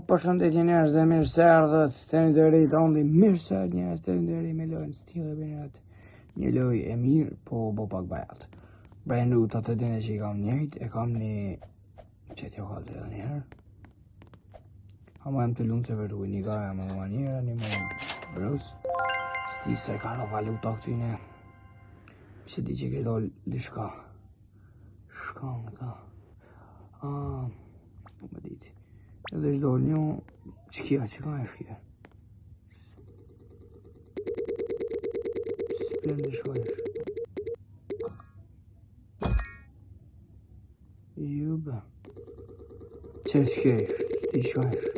Përshëndetje njerëz dhe mirë se ardhët të një deri të ondi mirë se njerëz të një deri me lojnë stilë e bënjët një loj e mirë po pak bajat. Brejnë u të të dine që i kam njëjt, e kam një që t'jo ka të njerë. Ama jem të lunë se vërdu një gaja më në manjera, një më brus. Sti se ka në valuta këtyne. Se di që këto lishka. Shka në ta. Më diti. Edhe shdo një që kja që ka e shkja. Splendë shka e shkja. Jube. Që shkja e shkja, sti shka e shkja.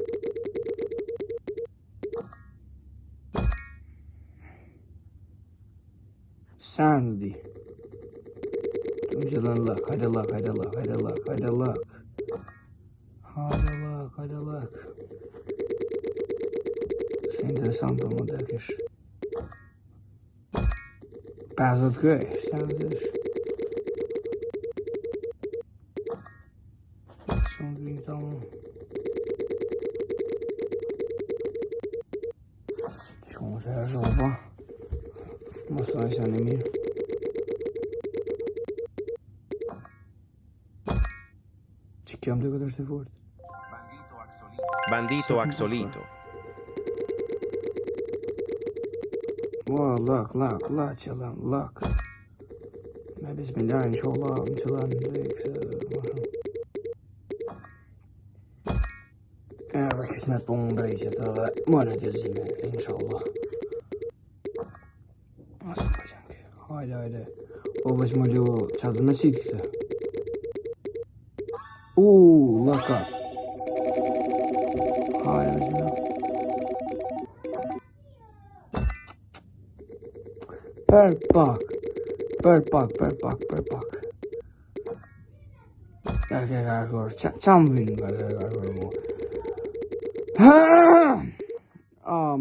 Sandy. Të më gjithë në lëk, hajde lëk, hajde lëk, hajde lëk, hajde lëk. Hajde lëk. Se interesant të më të kësh. 50 kësh, se në të kësh. Së në të vinë të më. Që më se e zhoba. Mos të nëjë në mirë. Që kjo më të këtë është e fort. Bandito Axolito. Wow, lak, qëllam, lak. Me bismillah, inshallah, më qëllam në dhekë. Edhe kismet po më brejqet edhe më në gjëzime, inshallah. Asë më qënke, hajde. O, veç më ljo, qatë me qitë këte. Laka. Hajde, veç më ljo. Per pak. Kërkor, qa më vinë nga kërkor mu?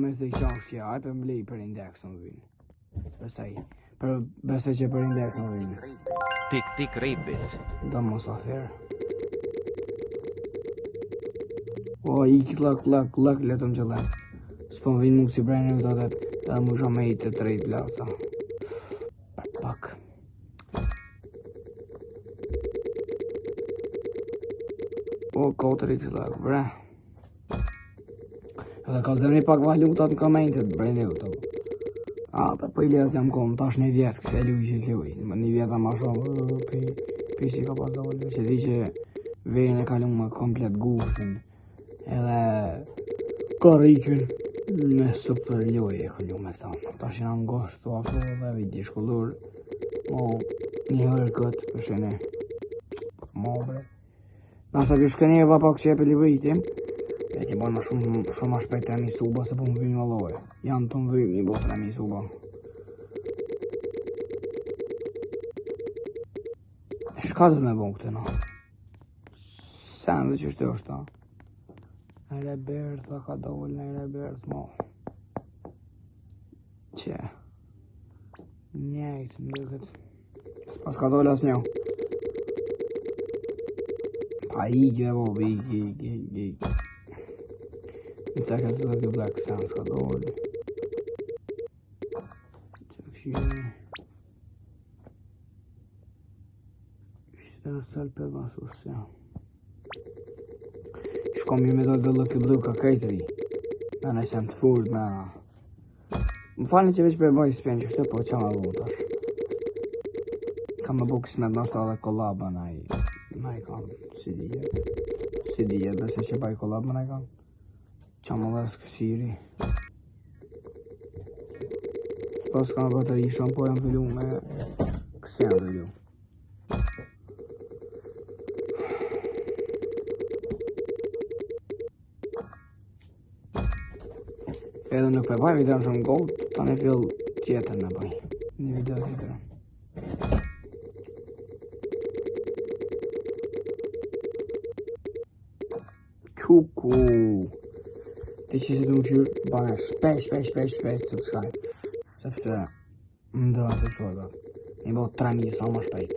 Me thë qa është kja, aj për më lej për indeks më vinë. Besaj që për indeks më vinë. Tik Ribbit. Da mos afer. Ik lak, letëm qëllem. S'po më vinë nuk si brejnë e të dhe më shë me i të trejt lata. Pak. Kotër i lak, bre. Edhe ka zëmni pak valutat në komentet, brejnë e të. Po i letë jam kom, tash një vjetë këse luj. Një vjetë ma shumë, pi si ka pas dollë. Që di që vejnë e kalun më komplet gustin. Edhe karikën me super loj e kalun me ta. Tash janë ngosht të afro dhe viti shkullur. Një herë këtë përshene. Bre. Nasa kjo shkënje e vapak që e për livritim. E ti bërë shumë ma shpejt e mi suba se po më vymë alloje. Janë të më vymë i botën e mi suba. Shka të me bon këtë na? Sen dhe që shtë është ta? E Reberta ka dollë në Rebert mo. Që? Njejtë më dëkët. S'pas ka dollë as një. Pa ikë dhe ikë. Nëse këtë të kjo Black Sands ka dollë. Që këshirë. Kështë të rësëll për masus, ja. Shkom ju me do të lëkë blu ka kajtëri. Në në isem të furt, me në. Më falni që veç për e bëjë s'pjen që shtë, po që ma vun tash. Kam me bu kësmet nështë edhe kolaba na i kam, si dijet, bese që baj kolaba na i kam. Qa më dhe s'kësiri. S'pas ka në bateri shon, po jam fillu me kësë janë dhe ju. Edhe nuk për baj video shumë gold, ta në fill tjetër në baj. Një video tjetër. Kuku. Ti që si të më qyrë, bane shpesh subscribe. Sepse më dëva se qërë. Mi bo 3000 sa më shpejt.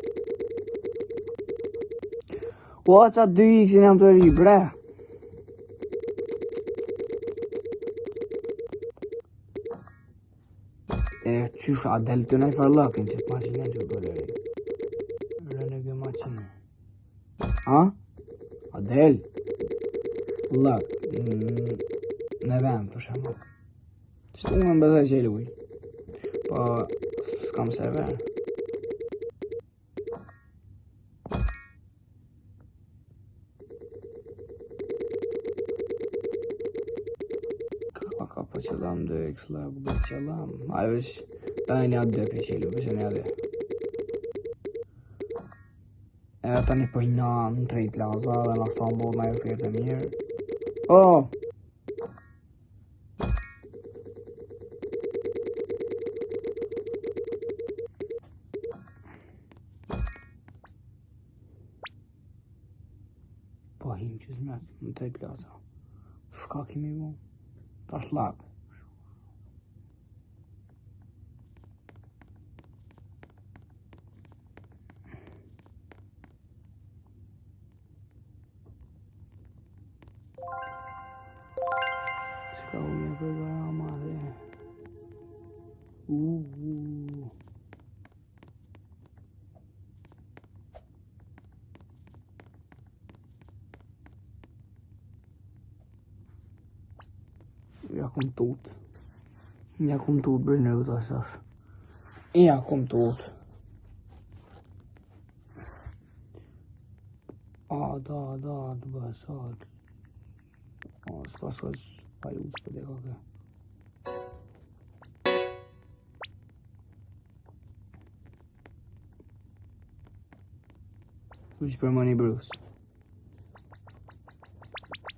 Qa 2x jam të ri, bre. E qysh a del të nej farlakin që të maqinën që doleri. Rënë kjo maqinë. A? A del? Lak, në vend për shemë. Qështë unë më bëzaj që i luj. Po, s'kam server. Ka po qëllam 2x lak, bëtë qëllam. Ajo është, ta e një atë 2 për që i luj, për që një atë. E ta një pëjna në Trade Plaza dhe në ashtë të ambod në e ofertë e mirë. Oh! Po him që zmet në Trade Plaza. Shka kemi mu? Ta shlak. Shka u me përgara ma dhe. Ja kom tot. Ja kom tot bërë të asash. Ja kom tot. Da, të bësat. S'ka palus për dhe kake. Vyq për Money Bros.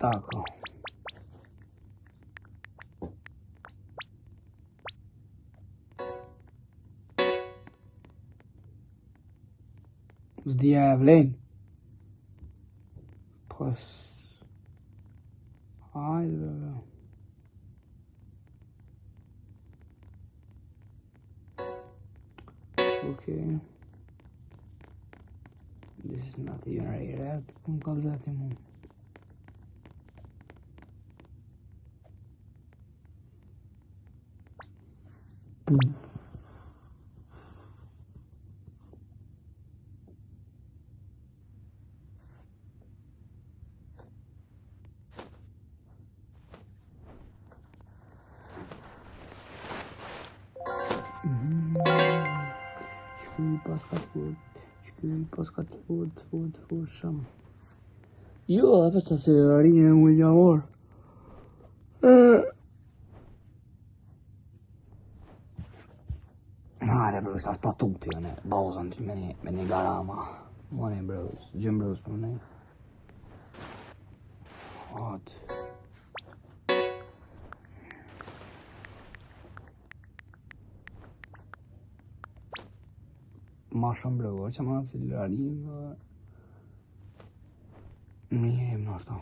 Tako. Zdia e vlen. Plus. Hajde bebe. Okay. This is not even right. Pun kalzati mu. Shkuj pas ka të fort shumë. Jo, dhe pas të se rrinë e mujtë jamor. Hajde bros, ta tuti jone, bauzën të me një garama. Money Bros, Jim Bros për me. Hot. Ma shumë bro, që ma të lërim dhe... Mirim në ashtu.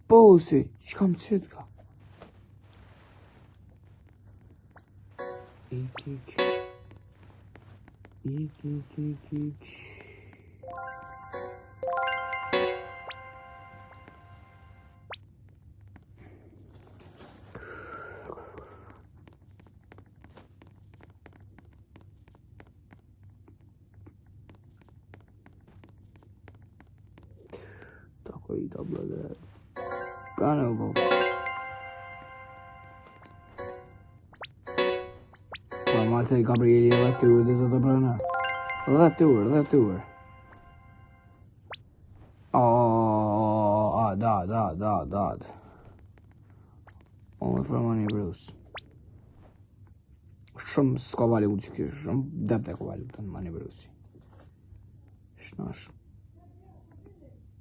Po, si, që kam qëtë ka? Ik. Tako i ta blëde. Pranë u bo. Pa ma të i Gabrieli dhe të ur dhe të pranë. Dhe të ur. Da. Only for Money Bros. Shumë s'ka valut që kjo, shumë depte ka valut në Money Bros. Shnash.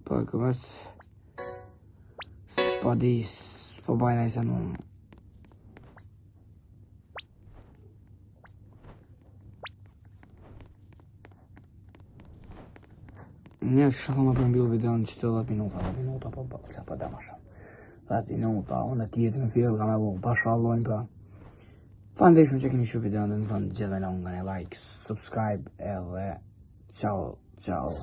Po e këmës s'pa di, s'pa bajna i se në një shaka më përmbyll videon që të 10 minuta, po se po dhe ma shumë. 10 minuta, unë e tjetë në fjellë ka me bu, pa shallojnë pra. Fandeshme që keni shu videon dhe në fund gjithë me nga një like, subscribe edhe ciao.